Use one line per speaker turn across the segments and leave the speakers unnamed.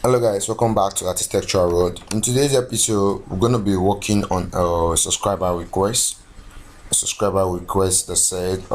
Hello guys, welcome back to Architectural Road. In today's episode, we're going to be working on a subscriber request. A subscriber request that said,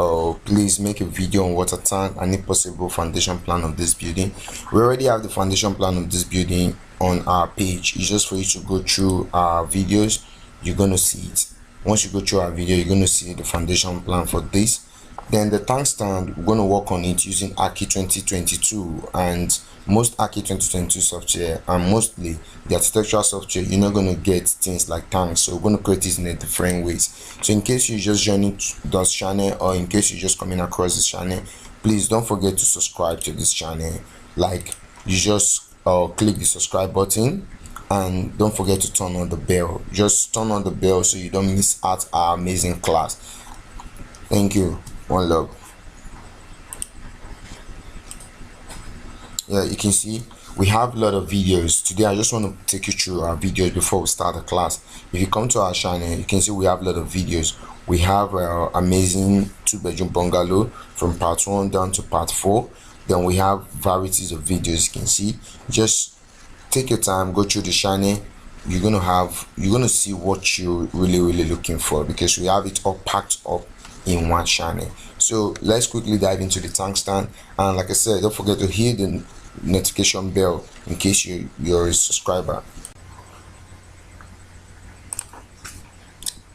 please make a video on water tank and if possible foundation plan of this building. We already have the foundation plan of this building on our page. It's just for you to go through our videos. You're going to see it. Once you go through our video, you're going to see the foundation plan for this. Then the tank stand, we're going to work on it using Archi 2022, and most Archi 2022 software and mostly the architectural software, you're not going to get things like tanks, so we're going to create this in a different ways. So in case you just joining this channel, or in case you're just coming across this channel, please don't forget to subscribe to this channel. Like, you just click the subscribe button and don't forget to turn on the bell. Just turn on the bell so you don't miss out our amazing class. Thank you. One love. Yeah, you can see we have a lot of videos today. I just want to take you through our videos before we start the class. If you come to our channel, you can see we have a lot of videos. We have amazing 2-bedroom bungalow from part 1 down to part 4. Then we have varieties of videos. You can see, just take your time, go through the channel. You're gonna see what you're really looking for, because we have it all packed up in one channel. So let's quickly dive into the tank stand, and like I said, don't forget to hit the notification bell in case you're a subscriber.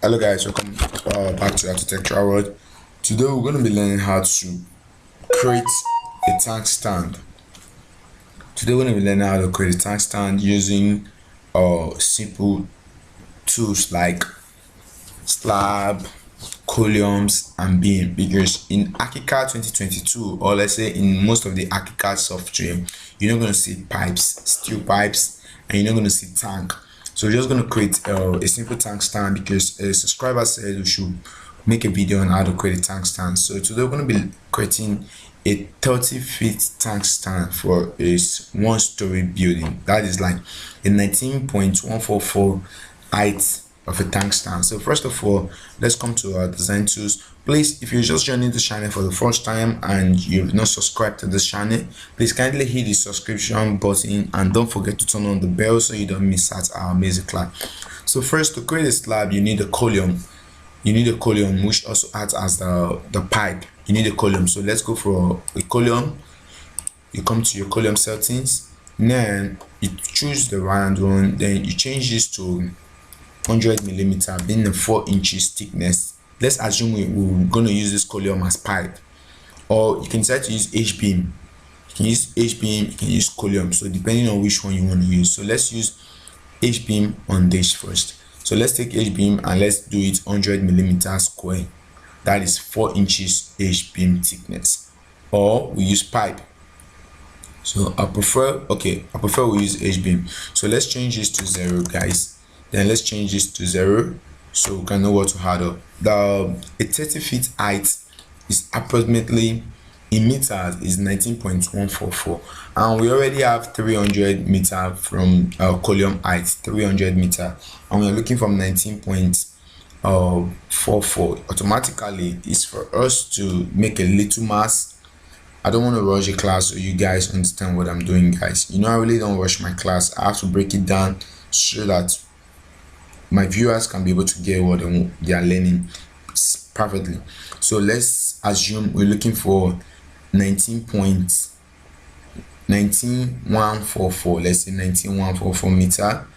Hello guys, welcome back to Architectural Road. Today we're going to be learning how to create a tank stand. Today we're going to be learning how to create a tank stand using simple tools like slab, columns and beam, because in ArchiCAD 2022, or let's say in most of the ArchiCAD software, you're not going to see pipes, steel pipes, and you're not going to see tank. So we're just going to create a simple tank stand, because a subscriber said we should make a video on how to create a tank stand. So today we're going to be creating a 30-feet tank stand for a one-story building. That is like a 19.144 height of a tank stand. So first of all, let's come to our design tools. Please, if you're just joining the channel for the first time and you've not subscribed to this channel, please kindly hit the subscription button and don't forget to turn on the bell so you don't miss out our amazing class. So first, to create a slab, you need a column. You need a column which also acts as the pipe. You need a column. So let's go for a column. You come to your column settings, then you choose the round one, then you change this to 100 millimeter, being a 4 inches thickness. Let's assume we're going to use this column as pipe, or you can decide to use H-beam. You can use H-beam, you can use column, so depending on which one you want to use. So let's use H-beam on this first. So let's take H-beam and let's do it 100 millimeter square. That is 4 inches H-beam thickness. Or we use pipe. So I prefer we use H-beam. So let's change this to 0, guys. Then let's change this to 0 so we can know what to add up. A 30-feet height is approximately, in meters, is 19.144, and we already have 300 meter from our column height, 300 meter, and we're looking from 19.44. Automatically, it's for us to make a little mass. I don't want to rush the class, so you guys understand what I'm doing, guys. You know, I really don't rush my class. I have to break it down so that my viewers can be able to get what they are learning perfectly. So let's assume we're looking for 19.144. Let's say 19.144 meter.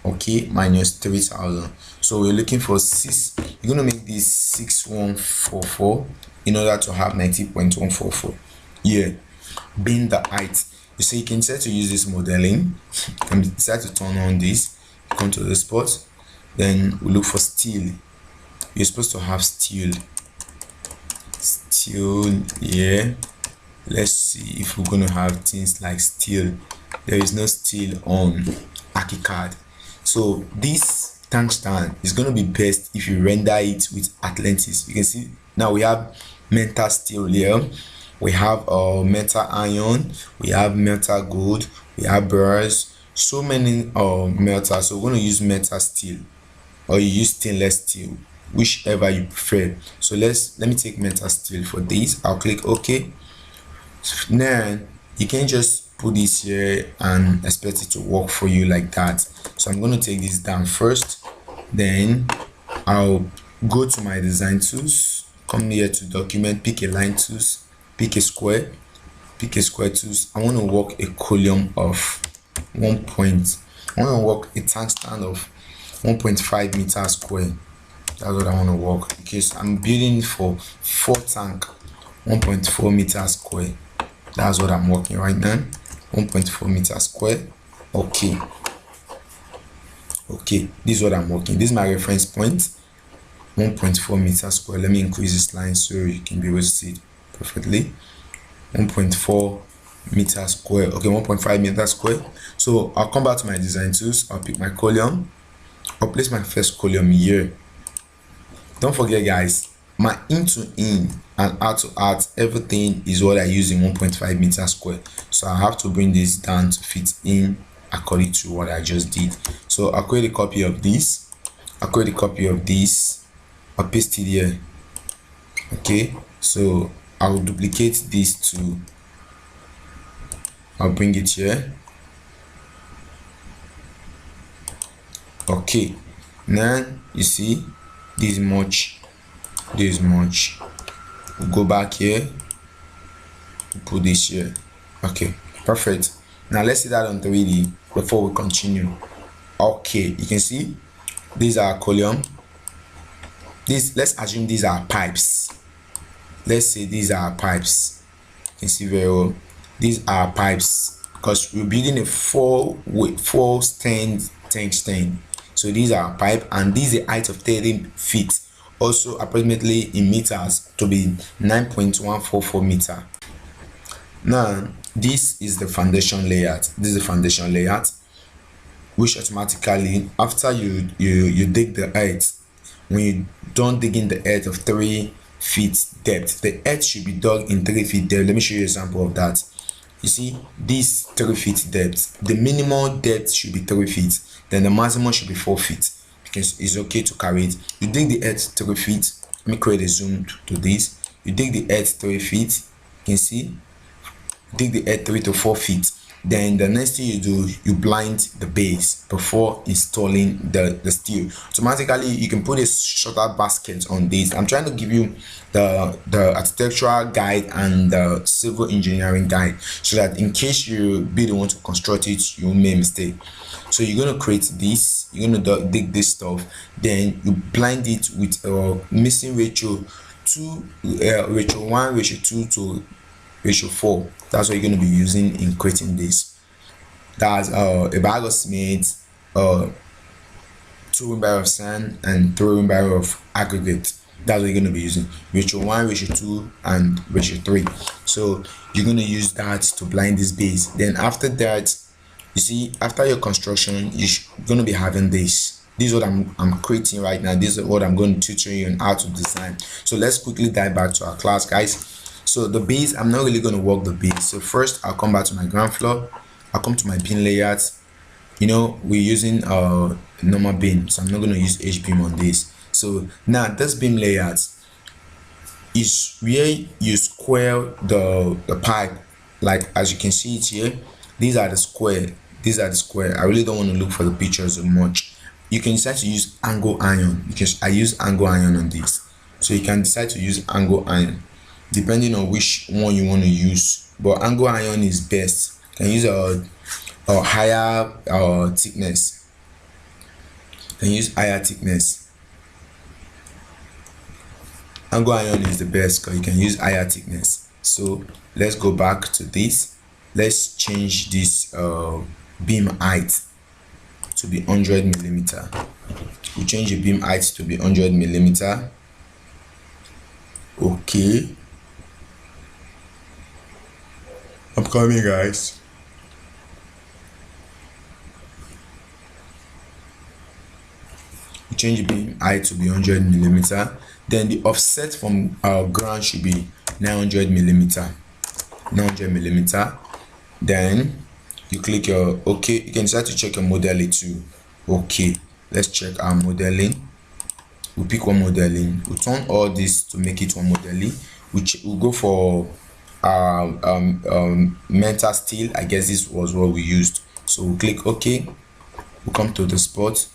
Okay, minus 3,000. So we're looking for 6. You're gonna make this 6,144 in order to have 19.144. Yeah, being the height. You see, you can decide to use this modeling. You can decide to turn on this. Come to the spot. Then we look for steel. You're supposed to have steel. Yeah. Let's see if we're gonna have things like steel. There is no steel on ArchiCAD. So this tank stand is gonna be best if you render it with Atlantis. You can see now we have metal steel here. We have metal iron. We have metal gold. We have brass. So many metal. So we're gonna use metal steel, or you use stainless steel, whichever you prefer. So let me take metal steel for this. I'll click OK. Then you can just put this here and expect it to work for you like that. So I'm going to take this down first, then I'll go to my design tools, come here to document, pick a line tools, pick a square tools. I want to work a column of I want to work a tank stand of 1.5 meters square. That's what I want to work, because I'm building for 4 tank 1.4 meters square. That's what I'm working right now. 1.4 meters square. Okay, this is what I'm working. This is my reference point, 1.4 meters square. Let me increase this line so you can be able to see it perfectly. 1.4 meters square. Okay, 1.5 meters square. So I'll come back to my design tools. I'll pick my column. I'll place my first column here. Don't forget, guys, my in to in and out to out, everything is what I use in 1.5 meters square. So I have to bring this down to fit in according to what I just did. So I'll create a copy of this. I'll paste it here. Okay, so I'll duplicate this to, I'll bring it here. Okay, now you see this much. We'll go back here, put this here. Okay, perfect. Now let's see that on 3D before we continue. Okay, you can see these are column. Let's assume these are pipes. Let's say these are pipes. You can see very well, these are pipes, because we're building a 4 stand tank stand. So these are pipe, and this is a height of 30 feet, also approximately in meters to be 9.144 meter. Now this is the foundation layout. Which automatically, after you dig the earth, when you don't dig in the earth of 3 feet depth, the earth should be dug in 3 feet depth. Let me show you an example of that. You see this 3 feet depth, the minimal depth should be 3 feet, then the maximum should be 4 feet, because it's okay to carry it. You dig the earth 3 feet. Let me create a zoom to this. You dig the earth 3 feet. You can see, dig the earth 3 to 4 feet. Then the next thing you do, you blind the base before installing the steel. Automatically you can put a shutter basket on this. I'm trying to give you the architectural guide and the civil engineering guide, so that in case you be the one to construct it, you make mistake. So you're going to create this, you're going to dig this stuff, then you blind it with a missing ratio 1:2 to ratio 4. That's what you're going to be using in creating this. That's a bag of cement, 2 wheelbarrow of sand, and 3 wheelbarrow of aggregate. That's what you're going to be using, ratio 1, ratio 2, and ratio 3. So you're going to use that to blind this base. Then after that, you see, after your construction, you're going to be having this. This is what I'm creating right now. This is what I'm going to tutor you on how to design. So let's quickly dive back to our class, guys. So the base, I'm not really going to work the base. So first I'll come back to my ground floor. I'll come to my beam layouts. You know, we're using normal beam, so I'm not going to use H-beam on this. So now this beam layout is where you square the pipe. Like as you can see it here, these are the square. I really don't want to look for the pictures so much. You can decide to use angle iron, because I use angle iron on this. So you can decide to use angle iron depending on which one you want to use, but angle iron is best. You can use a higher thickness. Angle iron is the best because you can use higher thickness. So let's go back to this. Let's change this beam height to be 100 millimeter. We change the beam height to be 100 millimeter. Okay, I'm coming, guys. We change the beam height to be 100 millimeter. Then the offset from our ground should be 900 millimeter. Then you click your OK. You can start to check your modeling too. Okay, let's check our modeling. We'll pick one modeling. We'll turn all this to make it one modeling. We'll go for mental steel. I guess this was what we used. So we'll click OK. We'll come to the spot,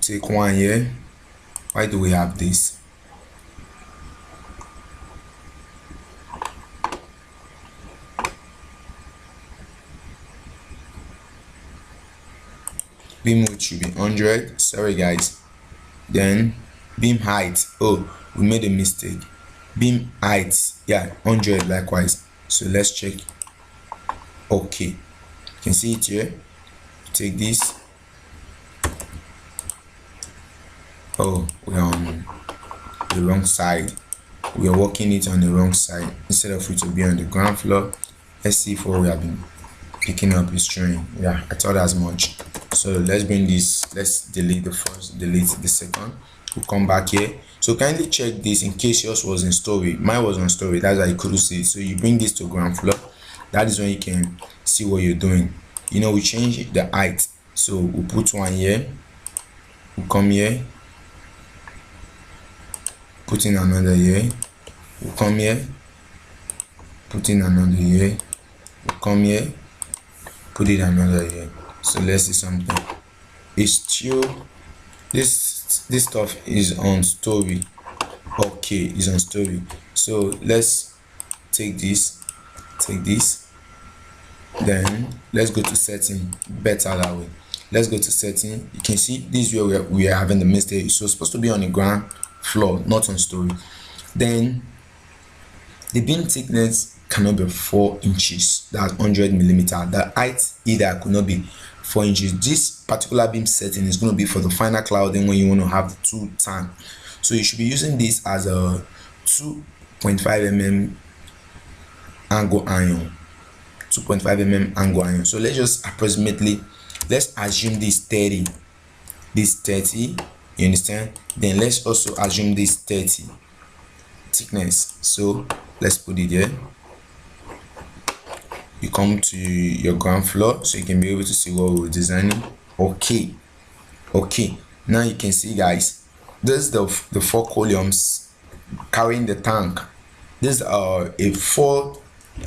take one here. Why do we have this? Beam width should be 100. Sorry guys. Then beam height, oh, we made a mistake. Beam height, yeah, 100 likewise. So let's check. Okay, you can see it here. Take this. Oh, we're on the wrong side. We are working it on the wrong side instead of it to be on the ground floor. Let's see if what we have been picking up is showing. Yeah, I thought as much. So let's bring this, let's delete the first, delete the second. We'll come back here. So kindly check this in case yours was in story. Mine was on story, that's why you couldn't see it. So you bring this to ground floor. That is when you can see what you're doing. You know, we change the height. So we'll put one here. We'll come here. Put in another here. We'll come here. Put in another here. We'll come here. Put it another here. So let's see something. It's still this stuff is on story. Okay, it's on story. So let's take this, then let's go to setting. Better that way. Let's go to setting. You can see this is where we are having the mistake. So it's supposed to be on the ground floor, not on story. Then the beam thickness cannot be 4 inches. That's 100 millimeter. The height either could not be 4 inches. This particular beam setting is going to be for the final clouding when you want to have the 2 tank. So you should be using this as a 2.5 mm angle iron. 2.5 mm angle iron. So let's just approximately, let's assume this 30. This 30, you understand? Then let's also assume this 30 thickness. So let's put it here. You come to your ground floor so you can be able to see what we're designing. Okay, now you can see guys, this is the 4 columns carrying the tank. This is a 4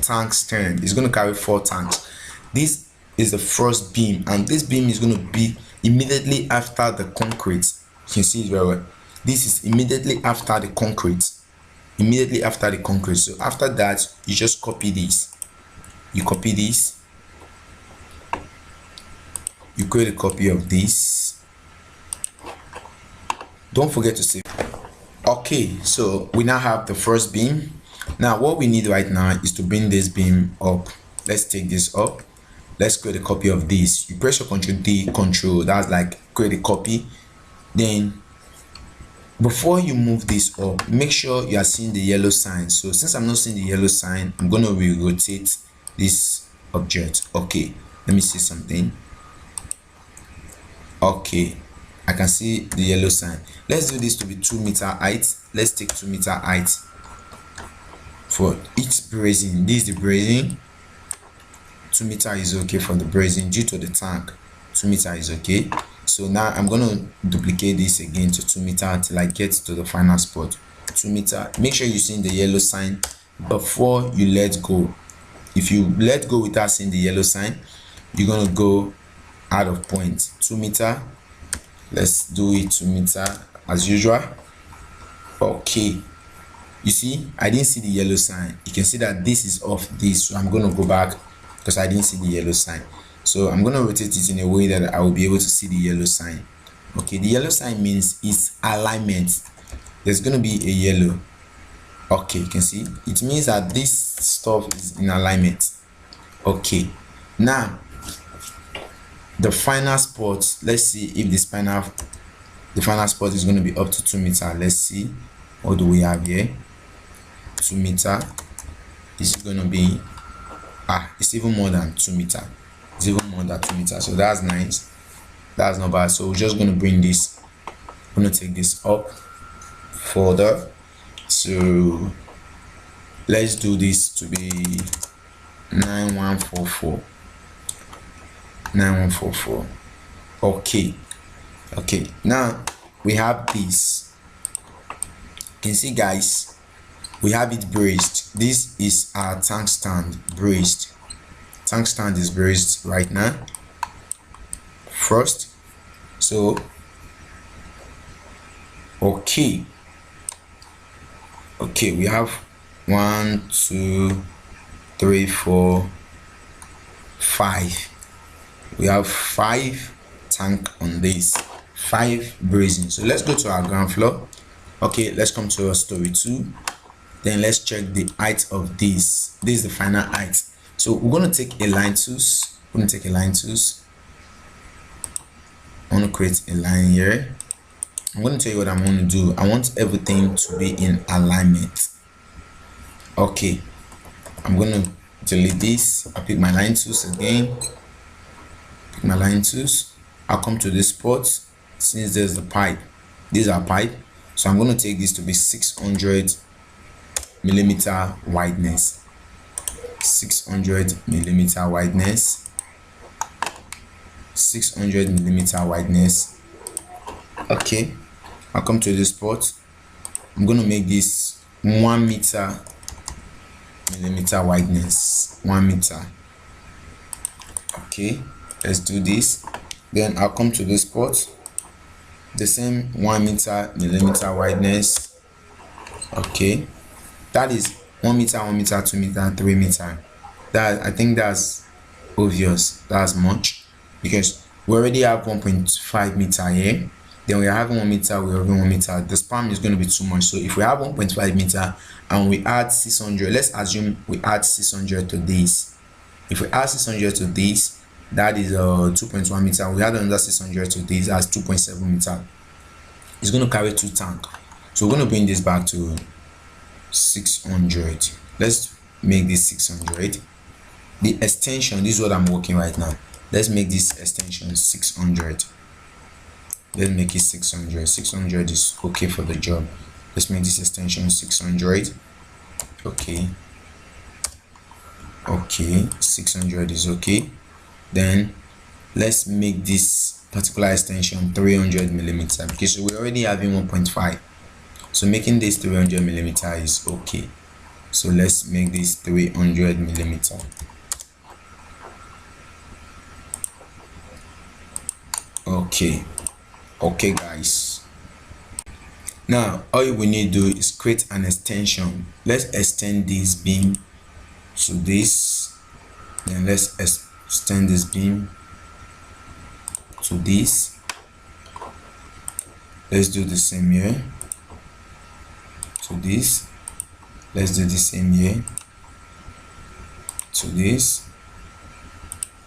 tank stand. It's going to carry 4 tanks. This is the first beam, and this beam is going to be immediately after the concrete. You can see it very well. This is immediately after the concrete. So after that, you just copy this. You copy this. You create a copy of this. Don't forget to save. Okay, so we now have the first beam. Now what we need right now is to bring this beam up. Let's take this up. Let's create a copy of this. You press your Ctrl D, Control. That's like create a copy. Then before you move this up, make sure you are seeing the yellow sign. So since I'm not seeing the yellow sign, I'm going to re-rotate this object. Okay, let me see something. Okay, I can see the yellow sign. Let's do this to be 2 meter height. Let's take 2 meter height for each bracing. This is the bracing. 2 meter is okay for the bracing due to the tank. 2 meter is okay. So now I'm going to duplicate this again to 2 meter till I get to the final spot. 2 meter. Make sure you see the yellow sign before you let go. If you let go without seeing the yellow sign, you're going to go out of point. 2 meter. Let's do it 2 meter as usual. Okay, you see I didn't see the yellow sign. You can see that this is off this, so I'm going to go back because I didn't see the yellow sign. So I'm going to rotate it in a way that I will be able to see the yellow sign. Okay, the yellow sign means it's alignment. There's going to be a yellow. Okay, you can see it means that this stuff is in alignment. Okay, now the final spot, let's see if the final spot is going to be up to 2 meter. Let's see, what do we have here? 2 meter is going to be it's even more than 2 meter. It's even more than 2 meters. So that's nice. That's not bad. So we're just going to bring this. I'm going to take this up further. So let's do this to be 9144. 9144. Okay, now we have this. You can see guys, we have it braced. This is our tank stand braced. Tank stand is braced right now first. So okay, we have 1 2 3 4 5. We have 5 tank on this, 5 bracing. So let's go to our ground floor. Okay, let's come to our story 2. Then let's check the height of this. This is the final height. So we're going to take a line tools. I'm going to take a line tools. I want to create a line here. I'm going to tell you what I'm going to do. I want everything to be in alignment. Okay, I'm going to delete this. I'll pick my line tools again. Pick my line tools. I'll come to this spot. Since there's the pipe, these are pipe. So I'm going to take this to be 600 millimeter wideness. 600 millimeter wideness. 600 millimeter wideness. Okay, I'll come to this spot. I'm going to make this 1 meter millimeter wideness. 1 meter. Okay, let's do this. Then I'll come to this spot. The same 1 meter millimeter wideness. Okay, that is 1 meter, 1 meter, 2 meter, 3 meter. That, I think that's obvious. That's much because we already have 1.5 meter here. Then we are having 1 meter, we're having 1 meter. The span is going to be too much. So if we have 1.5 meter and we add 600, let's assume we add 600 to this. If we add 600 to this, that is 2.1 meter. We add another 600 to this as 2.7 meter. It's going to carry 2 tanks. So we're going to bring this back to 600. Let's make this 600. The extension, this is what I'm working right now. Let's make this extension 600. Let's make it 600. 600 is okay for the job. Let's make this extension 600. Okay, 600 is okay. Then let's make this particular extension 300 millimeter because we're already having 1.5. So making this 300 millimeter is okay. So let's make this 300 millimeter. Okay guys, now all we need to do is create an extension. Let's extend this beam to this, then let's extend this beam to this. Let's do the same here to this. Let's do the same here to this.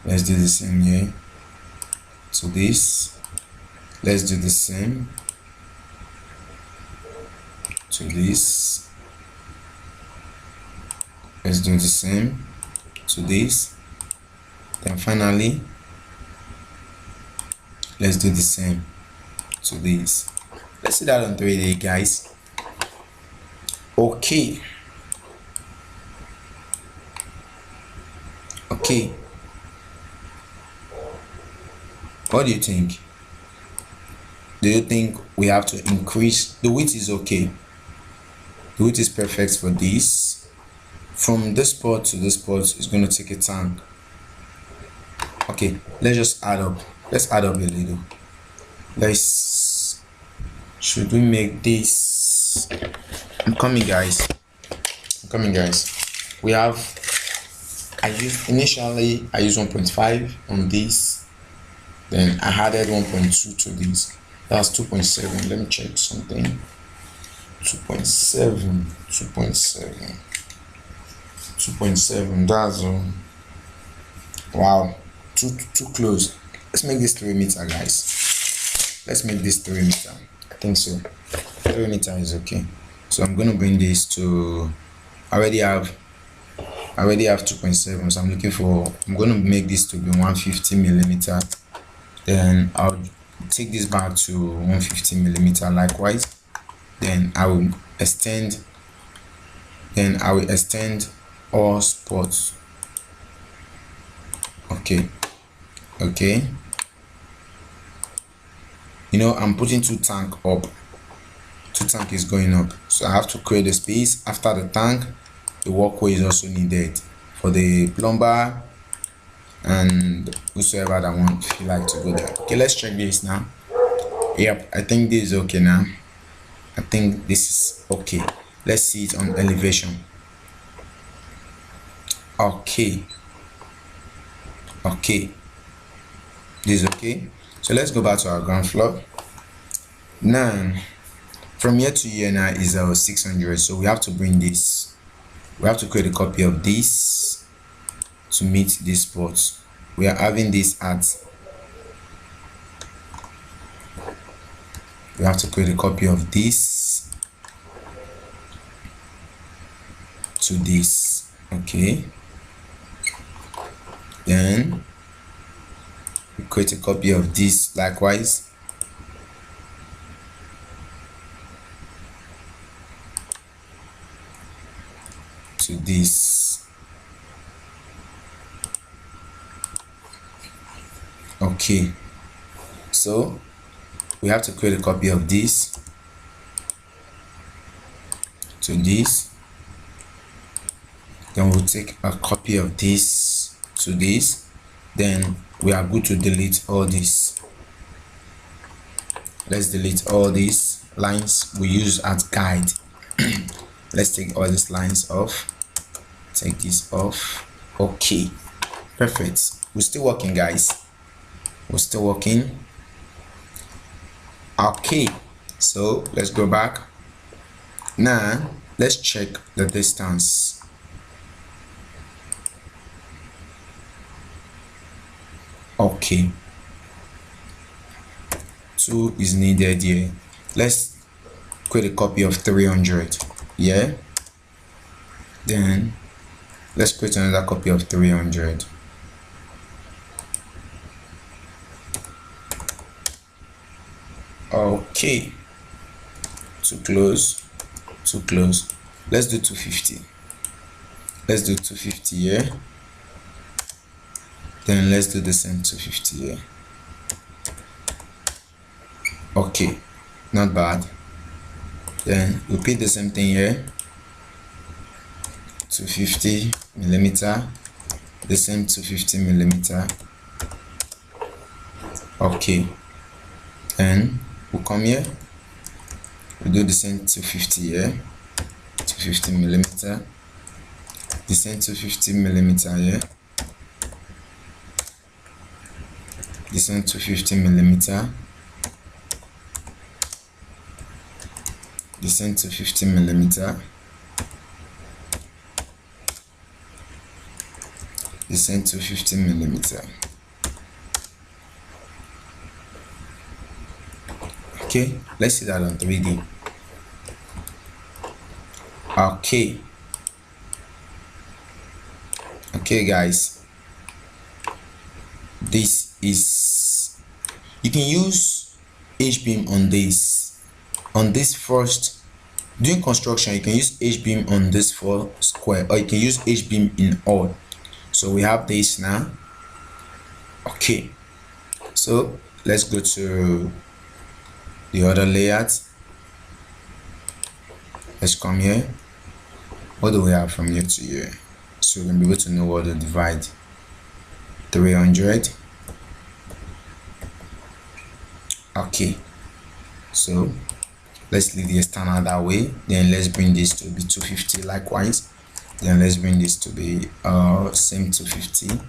Let's do the same here to this. Let's do the same to this. Let's do the same to this. Then finally, let's do the same to this. Let's see that on 3D, guys. Okay. What do you think? Do you think we have to increase the width? Is okay. The width is perfect for this. From this spot to this spot is going to take a tank. Okay, let's just add up. Let's add up a little. Should we make this? I'm coming guys. We have, initially I used 1.5 on this, then I added 1.2 to this. That's 2.7. Let me check something. 2.7. That's wow, too close. Let's make this 3 meter, guys. Let's make this 3 meter. I think so. 3 meter is okay. So I'm gonna bring this to. I already have 2.7. So I'm gonna make this to be 150 millimeter. Then I'll take this back to 150 millimeter likewise. Then I will extend all spots. Okay, you know, I'm putting 2 tank up two tank is going up, so I have to create a space after the tank. The walkway is also needed for the plumber and whosoever that want feel like to go there. Okay, let's check this now. Yep, I think this is okay now. I think this is okay. Let's see it on elevation. Okay, this is okay. So let's go back to our ground floor. Now from here to here now is our 600, so we have to bring this, we have to create a copy of this to meet this spot. We are having this at, we have to create a copy of this to this. Okay, then we create a copy of this likewise. To this. Okay, so we have to create a copy of this to this, then we'll take a copy of this to this, then we are good to delete all this. Let's delete all these lines we use as guide. Let's take all these lines off, take this off. Okay, perfect. We're still working, guys, we're still working. Okay, so let's go back now. Let's check the distance. Okay, 2 is needed here. Let's create a copy of 300. Yeah, then let's create another copy of 300. Okay, too close. Let's do 250. Let's do 250 here. Then let's do the same 250 here. Okay, not bad. Then repeat the same thing here. 250 millimeter, the same 250 millimeter. Okay, then we'll come here, we'll do the same 250 here, 250 millimeter, the same 250 millimeter here, the same 250 millimeter, the same 250 millimeter, the same 250 millimeter. Okay, let's see that on 3D. Okay guys, this is, you can use H-beam on this first. During construction you can use H-beam on this for square, or you can use H-beam in all. So we have this now. Okay, so let's go to the other layout. Let's come here. What do we have from here to here? So we're gonna be able to know what to divide. 300. Okay, so let's leave the external that way. Then let's bring this to be 250 likewise. Then let's bring this to be same 250.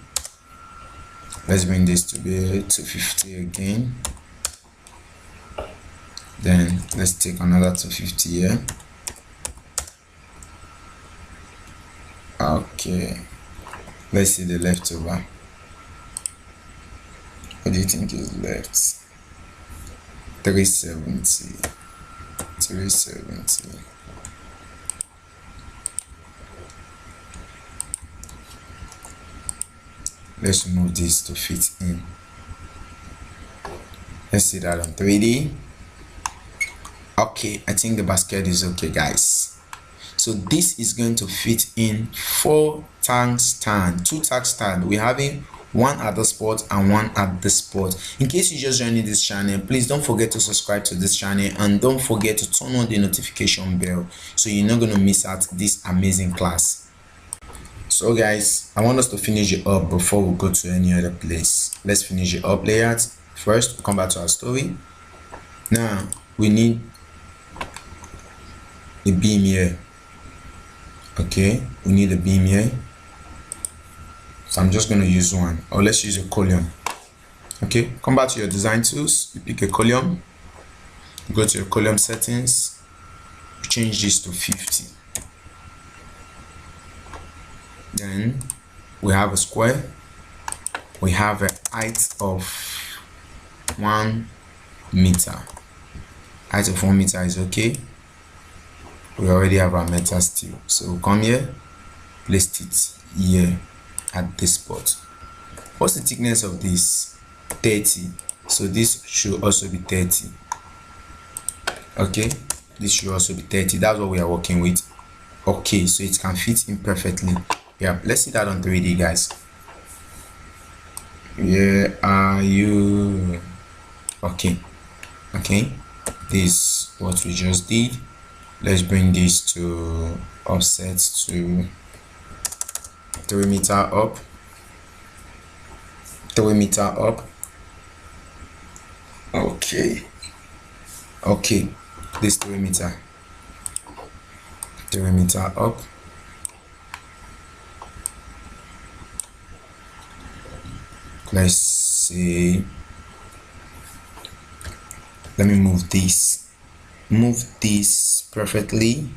Let's bring this to be 250 again. Then let's take another 250 here. Okay, let's see the leftover. What do you think is left? 370. Let's move this to fit in. Let's see that on 3D. Okay, I think the basket is okay, guys. So this is going to fit in 4 tank stand, 2 tank stand. We're having one at the spot and one at the spot. In case you just joining this channel, please don't forget to subscribe to this channel and don't forget to turn on the notification bell so you're not going to miss out this amazing class. So guys, I want us to finish it up before we go to any other place. Let's finish it up. Layout first, come back to our story. Now we need a beam here. Okay, we need a beam here, so I'm just going to use one, or let's use a column. Okay, come back to your design tools, you pick a column, go to your column settings, change this to 50. Then we have a square, we have a height of 1 meter. Height of 1 meter is okay. We already have our meter steel, so we'll come here, place it here at this spot. What's the thickness of this? 30. So this should also be 30. Okay, this should also be 30. That's what we are working with. Okay, so it can fit in perfectly. Yeah, let's see that on 3D, guys. Where are you? Okay, this is what we just did. Let's bring this to offset to 3 meter up. 3 meter up. Okay, this 3 meter. 3 meter up. Let's see. Let me move this. Move this perfectly.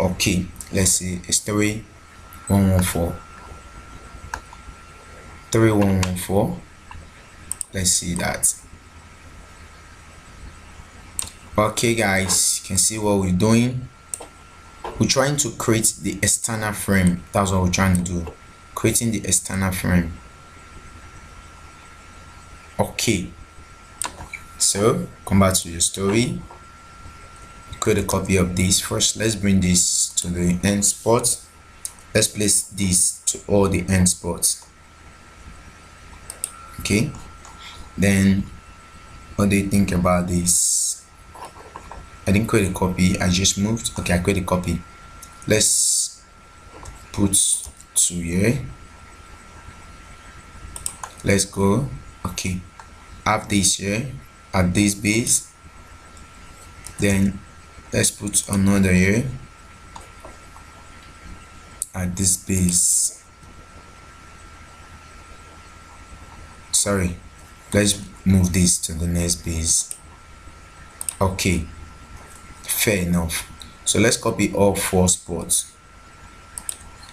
Okay, let's see. It's 3114. 3114. Let's see that. Okay guys, you can see what we're doing. We're trying to create the external frame. That's what we're trying to do, creating the external frame. Okay, so come back to your story, create a copy of this. First, let's bring this to the end spot. Let's place this to all the end spots. Okay, then what do you think about this? I didn't create a copy, I just moved. Okay, I create a copy. Let's put 2 here. Let's go. Okay, have this here at this base. Then let's put another here at this base. Sorry, let's move this to the next base. Okay, fair enough. So let's copy all 4 spots.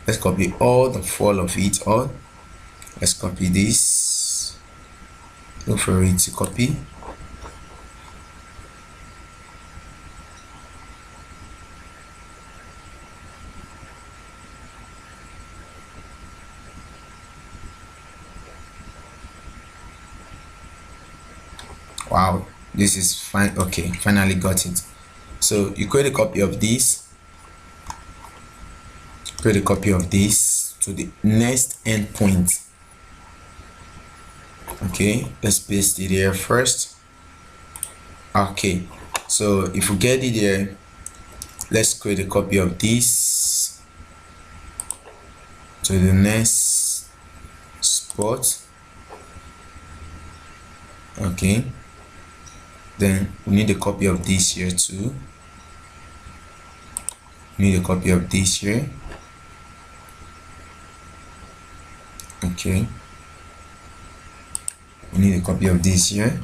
Let's copy all the 4 of it all. Let's copy this. Look for it to copy. Wow, this is fine. Okay, finally got it. So you create a copy of this, create a copy of this to the next endpoint. Okay, let's paste it here first. Okay, so if we get it here, let's create a copy of this to the next spot. Okay, then we need a copy of this here too. We need a copy of this here. Okay, we need a copy of this here.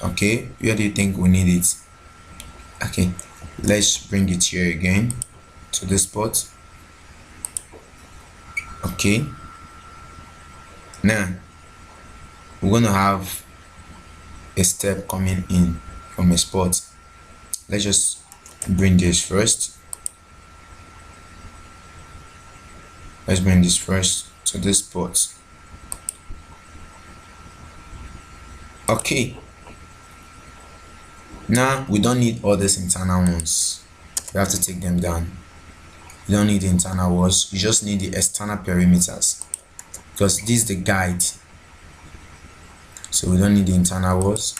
Okay, where do you think we need it? Okay, let's bring it here again to this spot. Okay, now we're gonna have a step coming in from a spot. Let's just bring this first. Let's bring this first to this spot. Okay, now we don't need all these internal ones, we have to take them down. You don't need the internal walls, you just need the external perimeters, because this is the guide. So we don't need the internal walls.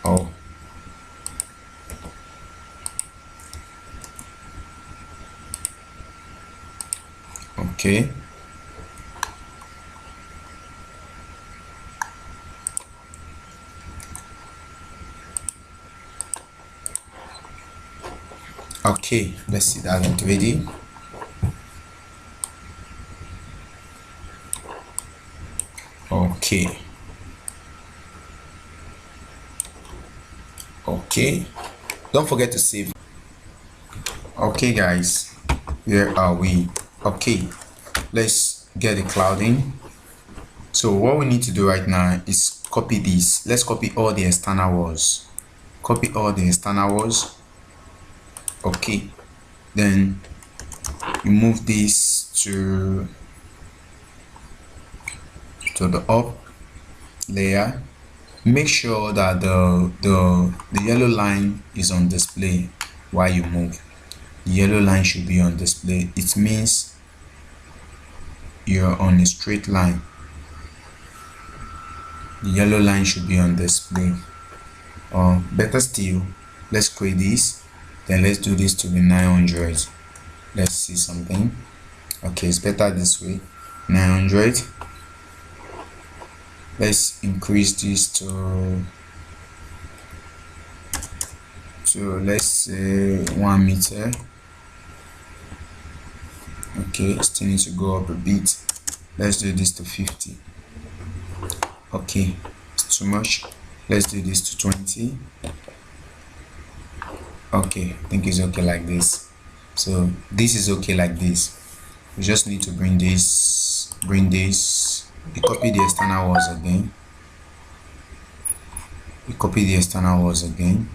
Oh, okay. Okay, let's see that in 3D. Okay. Okay. Don't forget to save. Okay, guys, where are we? Okay, let's get the clouding. So what we need to do right now is copy this. Let's copy all the external walls. Copy all the external walls. Okay, then you move this to the up layer. Make sure that the yellow line is on display while you move. The yellow line should be on display. It means you're on a straight line. The yellow line should be on display. Or better still, let's create this, then let's do this to be 900. Let's see something. Okay, it's better this way. 900. Let's increase this to let's say 1 meter. Okay, still need to go up a bit. Let's do this to 50. Okay, it's too much. Let's do this to 20. Okay, I think it's okay like this. So this is okay like this. We just need to bring this. You copy the external walls again. You copy the external walls again.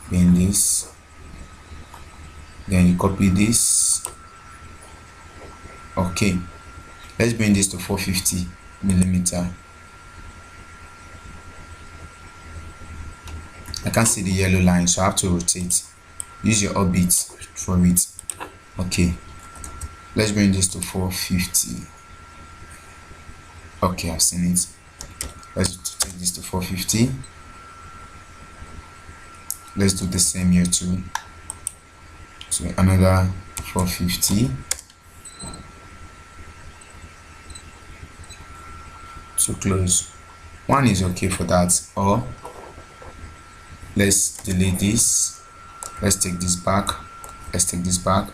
Bring this. Then you copy this. Okay, let's bring this to 450 millimeter. I can't see the yellow line, so I have to rotate. Use your orbit for it. Okay, let's bring this to 450. Okay, I've seen it. Let's take this to 450. Let's do the same here too. So another 450. Too close. One is okay for that. Or let's delete this. Let's take this back. Let's take this back.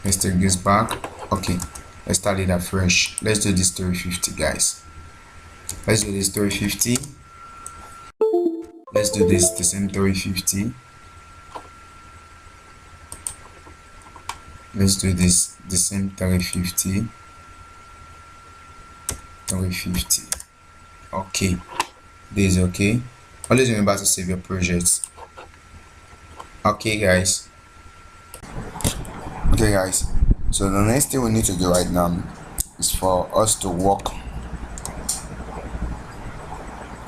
Let's take this back. Okay, let's start it afresh. Let's do this 350, guys. Let's do this 350. Let's do this the same 350. Let's do this the same 350. 350. Okay, this is okay. Always remember to save your projects. Okay, guys. So the next thing we need to do right now is for us to work.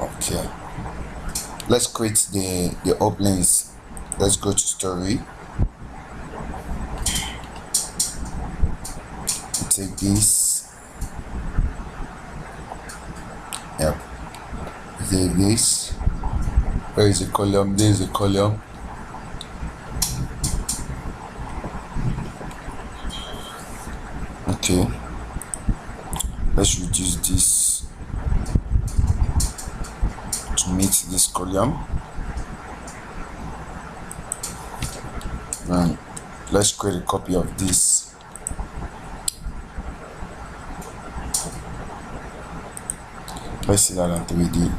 Okay, let's create the openings. Let's go to story. Take this. Yep. Take this. Where is the column? There is a column. Okay, let's reduce this to meet this column. And let's create a copy of this. Let's see that on 3D.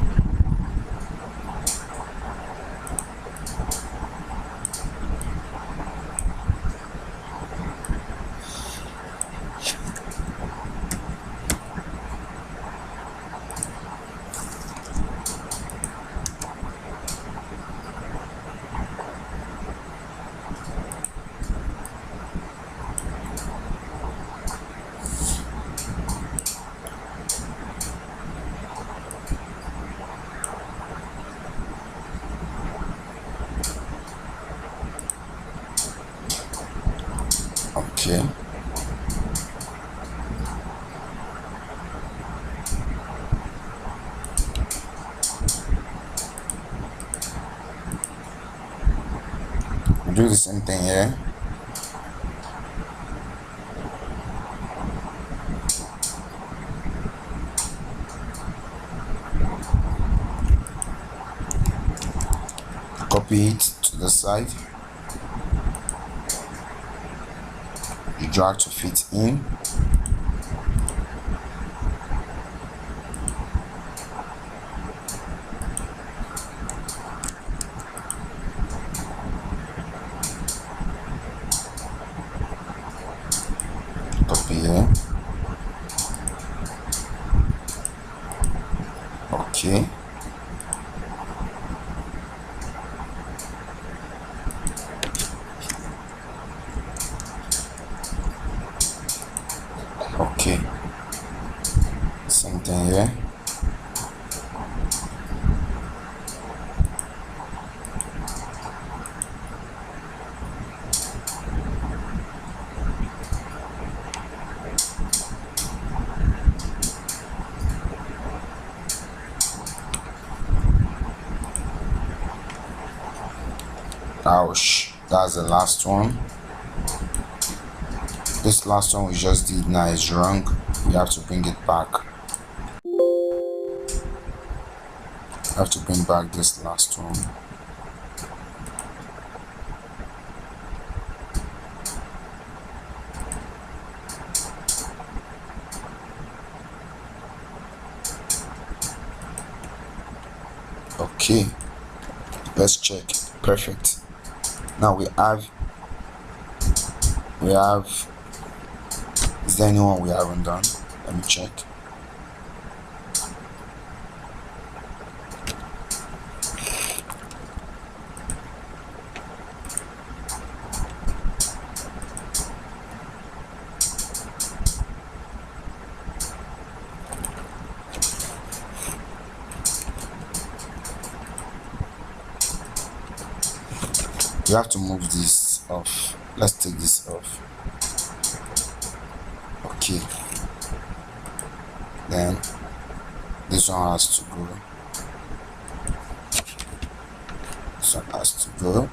do the same thing here. Copy it to the side. You drag to fit in. Copy here. Okay. Okay. Same thing here. Ouch, that's the last one. This last one we just did now is wrong. We have to bring it back. I have to bring back this last one. Okay, let's check. Perfect. Now we have, is there anyone we haven't done? Let me check. You have to move this off. Let's take this off. Okay. Then this one has to go. This one has to go.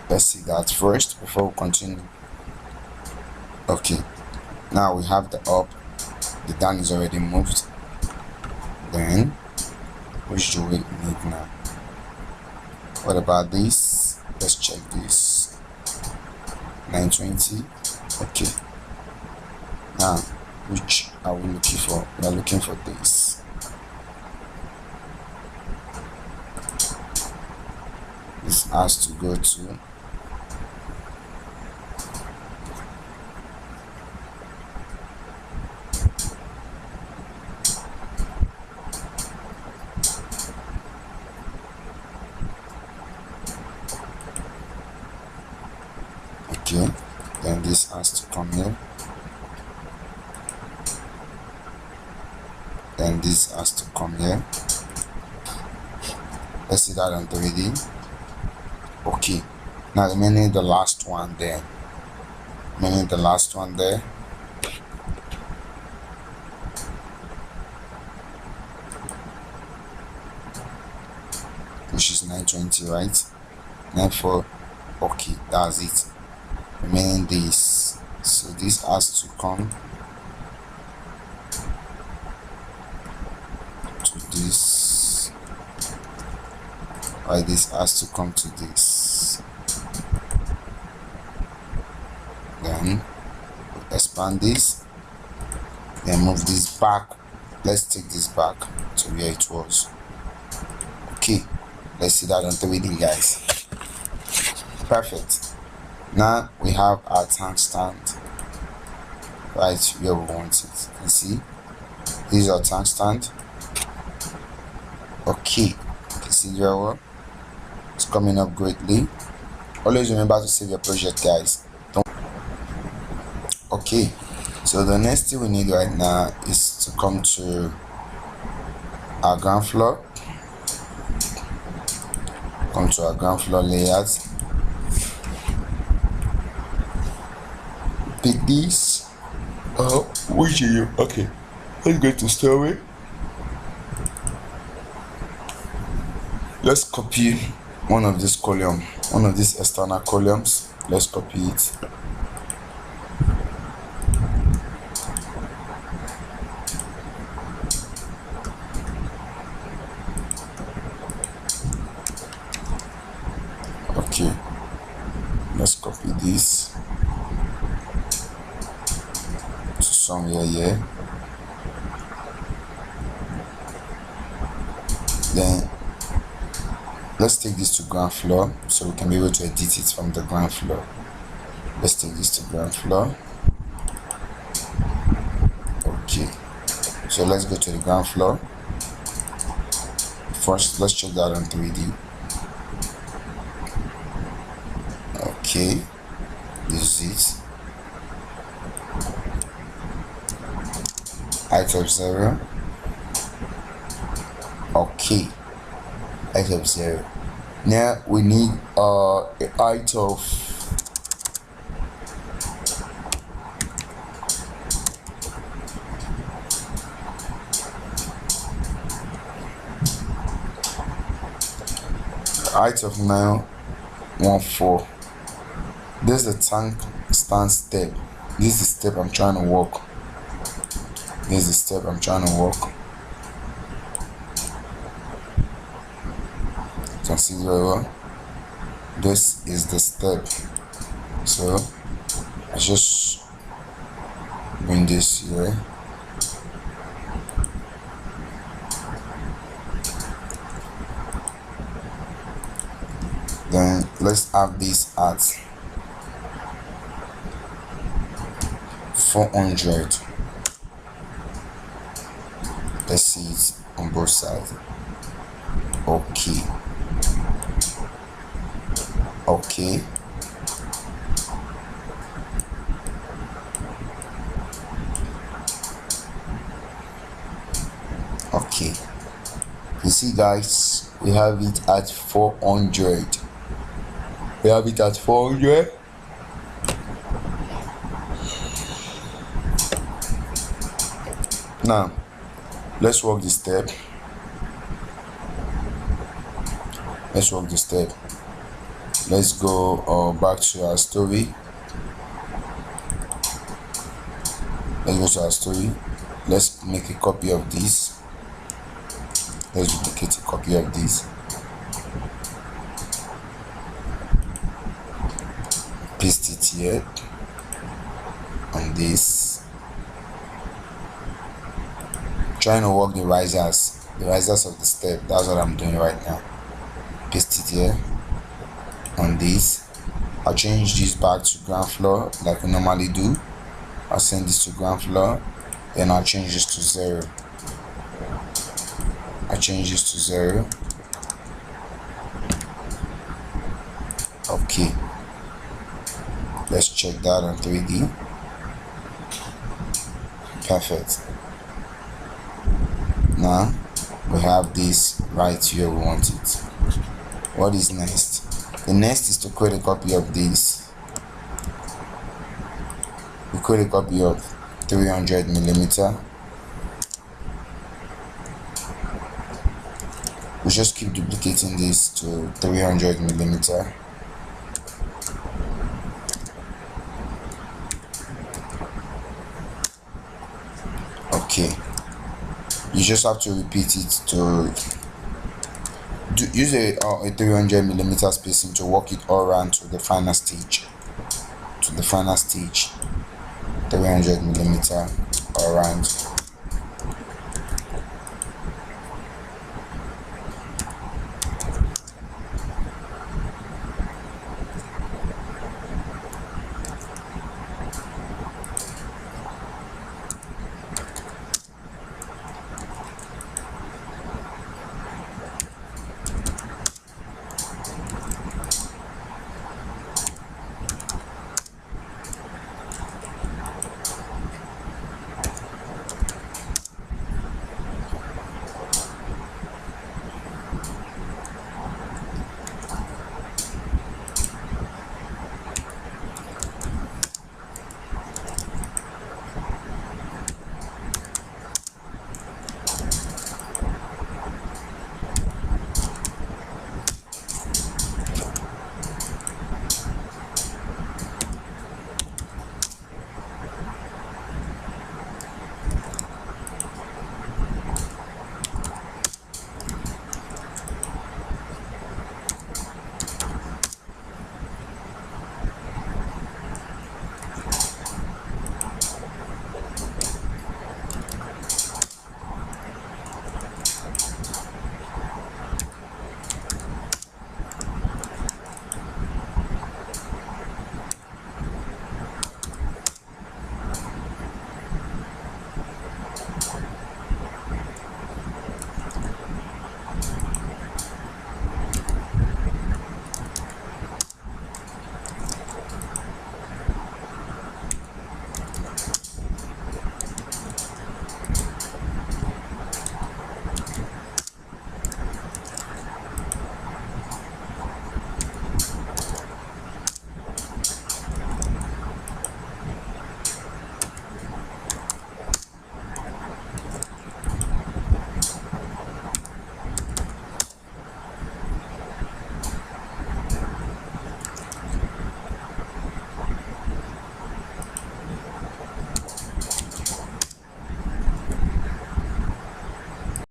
Let's see that first before we continue. Okay, now we have the up, the down is already moved. Then which do we need now? What about this? Let's check this. 920. Okay, now which are we looking for? We are looking for this. This has to go to okay, then this has to come here, then this has to come here. Let's see that on 3D. Okay, now remaining the last one there, which is 920, right? 94. Okay, that's it. Remaining this, so this has to come to this, or this has to come to this. Then expand this, then move this back. Let's take this back to where it was. Okay, let's see that on 3D, guys. Perfect. Now we have our tank stand right where we want it. You can see this is our tank stand. Okay, you can see very well. It's coming up greatly. Always remember to save your project, guys. Okay, so the next thing we need right now is to come to our ground floor. come to our ground floor layout, pick this. Which you okay? Let's go to story. Let's copy one of these columns, one of these external columns. Let's copy it. Okay, let's copy this to somewhere here. Then let's take this to ground floor so we can be able to edit it from the ground floor. Let's take this to ground floor. Okay, so let's go to the ground floor. First, let's check that on 3D. Okay, this is it. Height of 0. Okay, height of 0. Now we need a height of height of 914. This is the tank stand step. This is the step I'm trying to walk. This is the step I'm trying to walk. You can see very well. This is the step. So I just bring this here. Then let's have this at 400. Let's see it on both sides. Okay. Okay. Okay. You see, guys, we have it at 400. We have it at 400. Now, let's work the step. Let's work the step. Let's go back to our story. Let's go to our story. Let's make a copy of this. Let's duplicate a copy of this. Paste it here on this. Trying to work the risers of the step. That's what I'm doing right now. Paste it here on this. I'll change this back to ground floor like we normally do. I'll send this to ground floor, then I'll change this to 0. I change this to 0. Okay, let's check that on 3D. Perfect. Now we have this right here. We want it. What is next? The next is to create a copy of this. We create a copy of 300mm. We just keep duplicating this to 300mm. Okay, you just have to repeat it to use a 300mm spacing to work it all around to the final stage. 300mm all around.